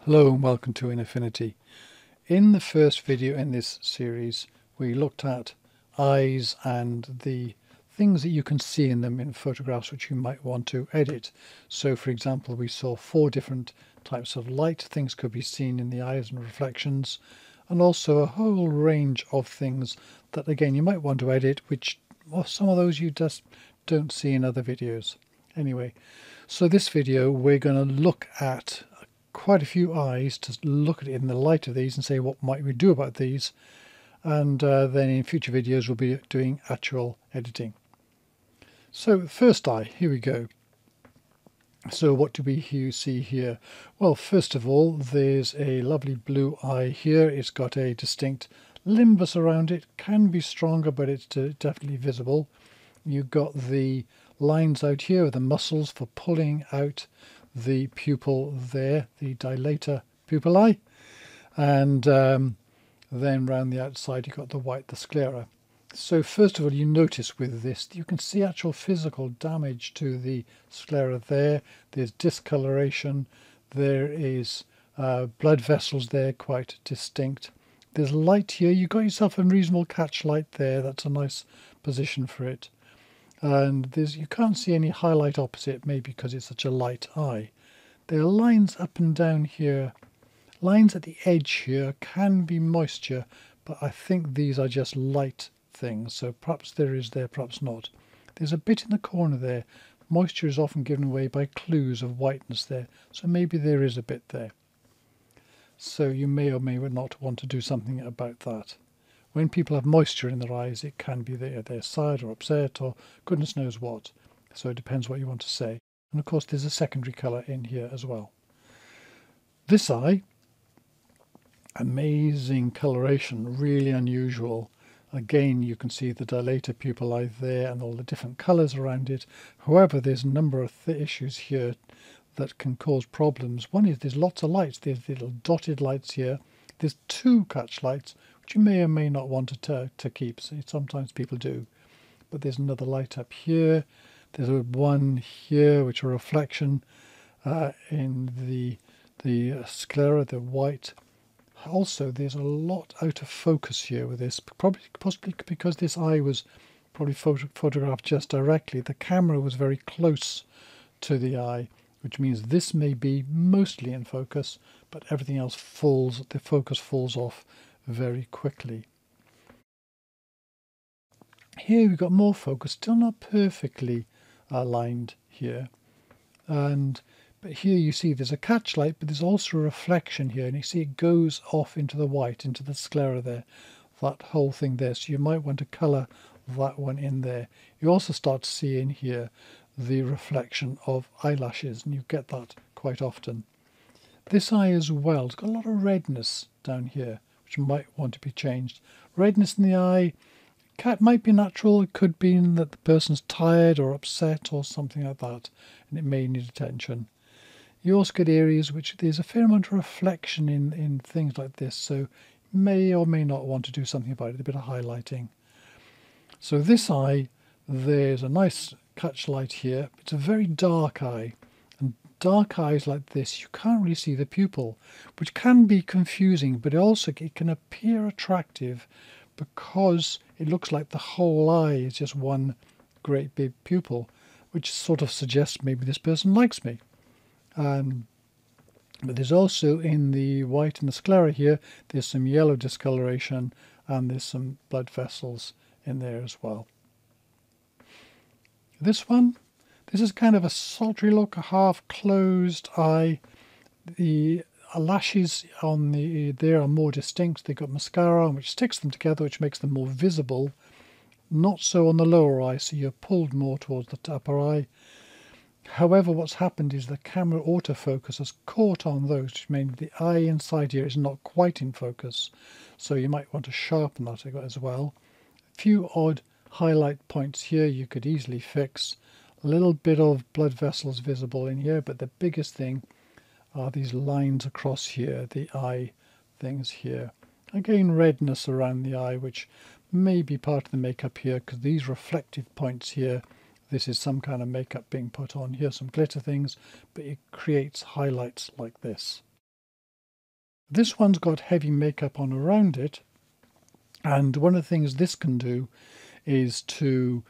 Hello and welcome to Affinity. In the first video in this series we looked at eyes and the things that you can see in them in photographs which you might want to edit. So for example, we saw 4 different types of light. Things could be seen in the eyes and reflections, and also a whole range of things that again you might want to edit, which some of those you just don't see in other videos. Anyway, so this video we're going to look at quite a few eyes to look at it in the light of these and say what might we do about these, and then in future videos we'll be doing actual editing. So first eye, here we go. So what do we see here? Well, first of all, there's a lovely blue eye here. It's got a distinct limbus around it, can be stronger but it's definitely visible. You've got the lines out here, the muscles for pulling out the pupil there, the dilator pupillae, and then round the outside you've got the white, the sclera. So first of all, you notice with this you can see actual physical damage to the sclera there. There's discoloration, there is blood vessels there, quite distinct. There's light here. You've got yourself a reasonable catch light there. That's a nice position for it. And you can't see any highlight opposite, maybe because it's such a light eye. There are lines up and down here. Lines at the edge here can be moisture, but I think these are just light things, so perhaps there is there, perhaps not. There's a bit in the corner there. Moisture is often given away by clues of whiteness there, so maybe there is a bit there. So you may or may not want to do something about that. When people have moisture in their eyes, it can be they're sad or upset or goodness knows what. So it depends what you want to say. And of course there's a secondary colour in here as well. This eye, amazing coloration, really unusual. Again, you can see the dilator pupillae there and all the different colours around it. However, there's a number of issues here that can cause problems. One is there's lots of lights. There's little dotted lights here. There's 2 catch lights, which you may or may not want to keep. So sometimes people do. But there's another light up here. There's one here, which is a reflection in the sclera, the white. Also, there's a lot out of focus here with this, possibly because this eye was probably photographed just directly. The camera was very close to the eye, which means this may be mostly in focus, but everything else the focus falls off very quickly. Here we've got more focus, still not perfectly aligned here, but here you see there's a catch light, but there's also a reflection here, and you see it goes off into the white, into the sclera there, that whole thing there. So you might want to colour that one in there. You also start to see in here the reflection of eyelashes, and you get that quite often. This eye as well, it's got a lot of redness down here, which might want to be changed. Redness in the eye might be natural. It could be that the person's tired or upset or something like that, and it may need attention. You also get areas which there's a fair amount of reflection in things like this, so you may or may not want to do something about it, a bit of highlighting. So this eye, there's a nice catch light here. It's a very dark eye, and dark eyes like this, you can't really see the pupil, which can be confusing, but it can appear attractive because it looks like the whole eye is just one great big pupil, which sort of suggests maybe this person likes me. But there's also in the white and the sclera here, there's some yellow discoloration and there's some blood vessels in there as well. This is kind of a sultry look, a half closed eye. The lashes on there are more distinct. They've got mascara which sticks them together, which makes them more visible. Not so on the lower eye, so you're pulled more towards the upper eye. However, what's happened is the camera autofocus has caught on those, which means the eye inside here is not quite in focus. So you might want to sharpen that as well. A few odd highlight points here you could easily fix. A little bit of blood vessels visible in here, but the biggest thing are these lines across here, the eye things here. Again, redness around the eye, which may be part of the makeup here, because these reflective points here, this is some kind of makeup being put on here, some glitter things, but it creates highlights like this. This one's got heavy makeup on around it, and one of the things this can do is to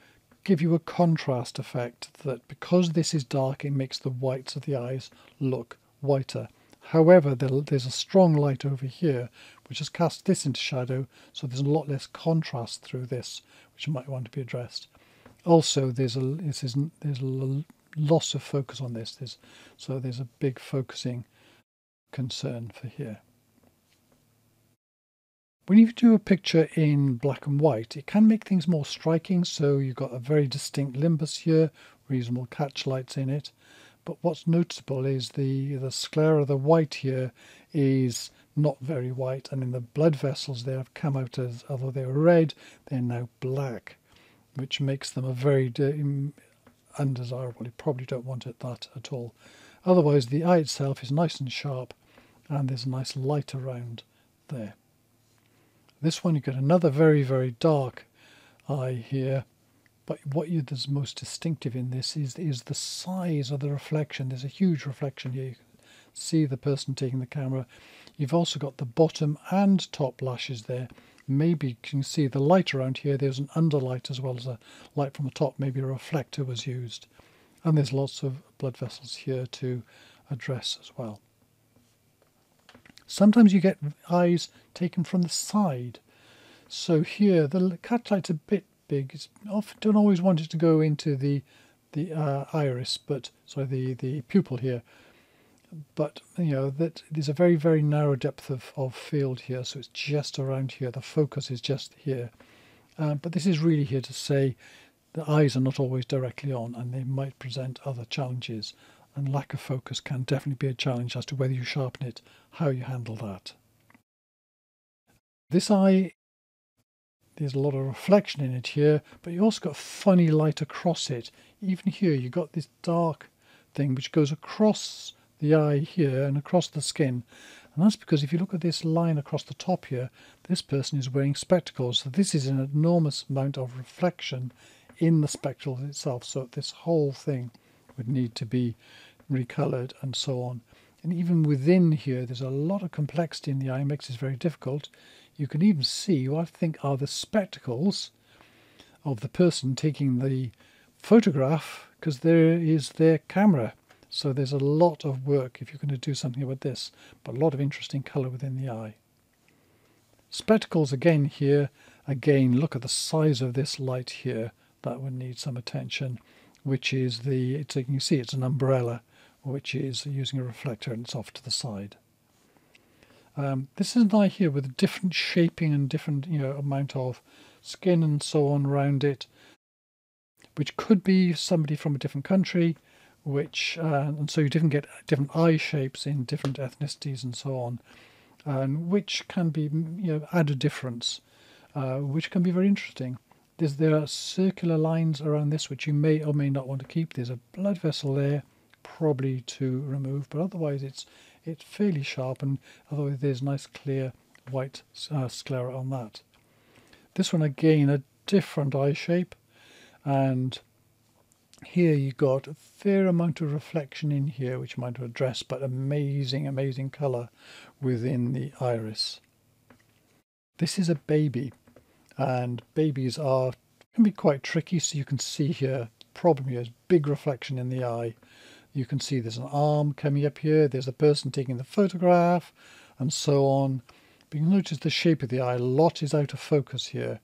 give you a contrast effect, that because this is dark, it makes the whites of the eyes look whiter. However, there's a strong light over here which has cast this into shadow, so there's a lot less contrast through this, which might want to be addressed. Also, there's a loss of focus on this, so there's a big focusing concern for here. When you do a picture in black and white, it can make things more striking, so you've got a very distinct Limbus here, reasonable catch lights in it. But what's noticeable is the sclera, the white here, is not very white, and in the blood vessels they have come out as, although they were red, they're now black, which makes them a very undesirable. You probably don't want it that at all. Otherwise, the eye itself is nice and sharp, and there's a nice light around there. This one, you get another very, very dark eye here, but that's most distinctive in this is the size of the reflection. There's a huge reflection here. You can see the person taking the camera. You've also got the bottom and top lashes there. Maybe you can see the light around here. There's an underlight as well as a light from the top. Maybe a reflector was used. And there's lots of blood vessels here to address as well. Sometimes you get eyes taken from the side. So here, the catlight's a bit big. It's often don't always want it to go into the iris, but sorry, the pupil here. But you know that there's a very, very narrow depth of field here, so it's just around here. The focus is just here. But this is really here to say the eyes are not always directly on, and they might present other challenges. And lack of focus can definitely be a challenge as to whether you sharpen it, how you handle that. This eye, there's a lot of reflection in it here, but you also got funny light across it. Even here, you've got this dark thing which goes across the eye here and across the skin. And that's because if you look at this line across the top here, this person is wearing spectacles. So this is an enormous amount of reflection in the spectacle itself. So this whole thing would need to be recolored and so on. And even within here, there's a lot of complexity in the eye, makes this very difficult. You can even see what I think are the spectacles of the person taking the photograph, because there is their camera. So there's a lot of work if you're going to do something about this, but a lot of interesting colour within the eye. Spectacles again here, again look at the size of this light here, that would need some attention, which is you can see it's an umbrella, which is using a reflector and it's off to the side. This is an eye here with different shaping and different amount of skin and so on around it, which could be somebody from a different country, and so you get different eye shapes in different ethnicities and so on, and which can be add a difference, which can be very interesting. There are circular lines around this which you may or may not want to keep. There's a blood vessel there, probably to remove, but otherwise it's fairly sharp, and otherwise there's nice clear white sclera on that. This one again, a different eye shape, and here you've got a fair amount of reflection in here which you might address, but amazing colour within the iris. This is a baby, and babies can be quite tricky. So you can see here, the problem here is big reflection in the eye. You can see there's an arm coming up here, there's a person taking the photograph, and so on. But you can notice the shape of the eye, a lot is out of focus here.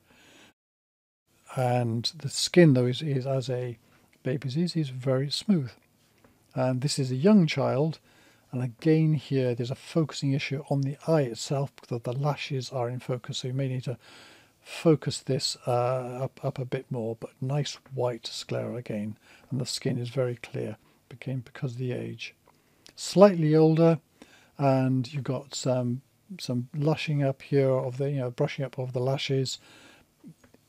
And the skin, though, is as a baby's is very smooth. And this is a young child, and again here there's a focusing issue on the eye itself because the lashes are in focus, so you may need to focus this up a bit more, but nice white sclera again, and the skin is very clear, because of the age. Slightly older, and you've got some lushing up here of the brushing up of the lashes.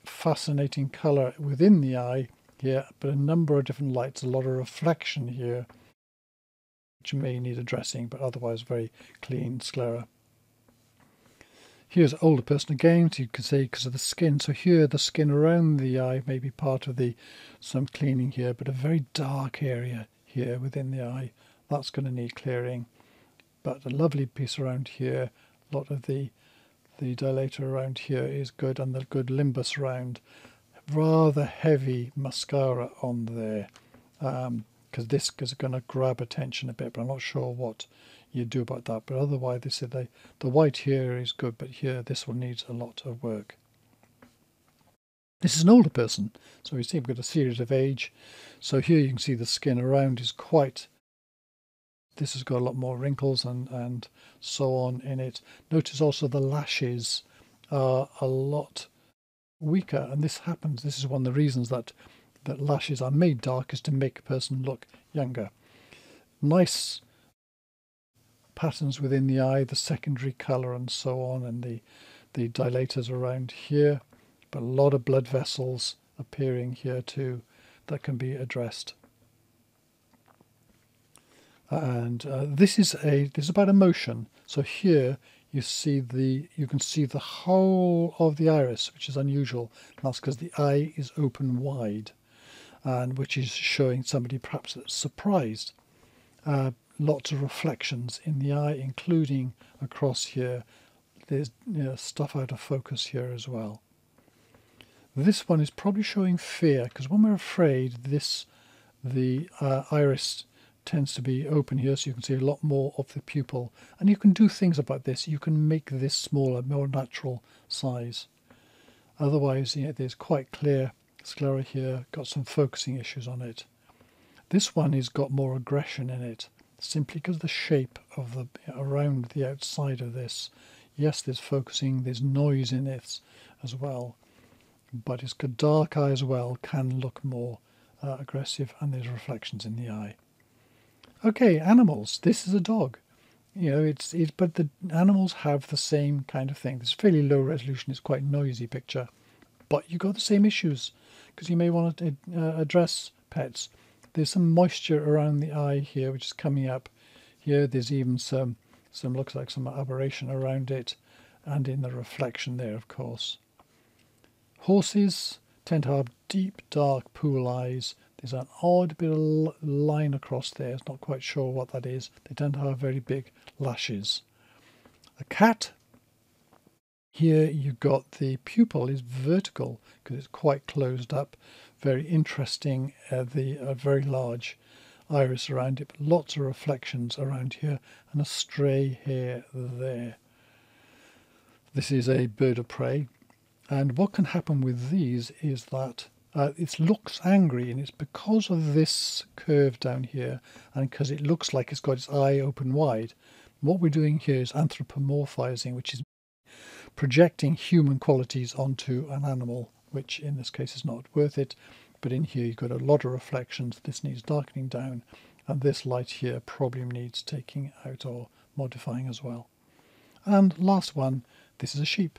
Fascinating colour within the eye here, but a number of different lights, a lot of reflection here, which may need addressing, but otherwise very clean sclera. Here's an older person again, so you can see because of the skin. So here the skin around the eye may be part of some cleaning here, but a very dark area here within the eye. That's going to need clearing. but a lovely piece around here. A lot of the dilator around here is good, and the good Limbus around. Rather heavy mascara on there, because this is going to grab attention a bit, but I'm not sure what you do about that. But otherwise, they said the white here is good, but here this one needs a lot of work. This is an older person, so we see we've got a series of age. So here you can see the skin around is quite, this has got a lot more wrinkles and so on in it. Notice also the lashes are a lot weaker, and this happens. This is one of the reasons that lashes are made dark, is to make a person look younger. Nice patterns within the eye, the secondary colour and so on, and the dilators around here, but a lot of blood vessels appearing here too that can be addressed. And this is about emotion. So here you can see the whole of the iris, which is unusual. And that's because the eye is open wide, and which is showing somebody perhaps that's surprised. Lots of reflections in the eye, including across here. There's stuff out of focus here as well. This one is probably showing fear, because when we're afraid, the iris tends to be open here, so you can see a lot more of the pupil, and you can do things about this. You can make this smaller, more natural size. Otherwise, there's quite clear sclera here, got some focusing issues on it. This one has got more aggression in it, simply because of the shape of the around the outside of this. Yes, there's focusing, there's noise in it as well, but it's got dark eye as well, can look more aggressive, and there's reflections in the eye. Okay, animals. This is a dog. But the animals have the same kind of thing. It's fairly low resolution. It's quite a noisy picture, but you've got the same issues because you may want to address pets. There's some moisture around the eye here, which is coming up here. There's even some looks like some aberration around it, and in the reflection there, of course. Horses tend to have deep, dark pool eyes. There's an odd bit of line across there. It's not quite sure what that is. They tend to have very big lashes. A cat, here you've got the pupil is vertical because it's quite closed up. Very interesting, a very large iris around it, but lots of reflections around here and a stray hair there. This is a bird of prey, and what can happen with these is that it looks angry, and it's because of this curve down here and because it looks like it's got its eye open wide. What we're doing here is anthropomorphizing, which is projecting human qualities onto an animal, which in this case is not worth it. But in here you've got a lot of reflections. This needs darkening down, and this light here probably needs taking out or modifying as well. And last one, this is a sheep.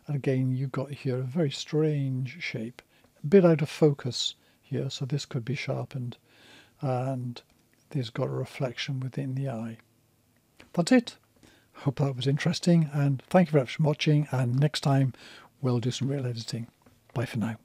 And again, you've got here a very strange shape, a bit out of focus here, so this could be sharpened, and there's got a reflection within the eye. That's it. Hope that was interesting, and thank you very much for watching, and next time we'll do some real editing. Bye for now.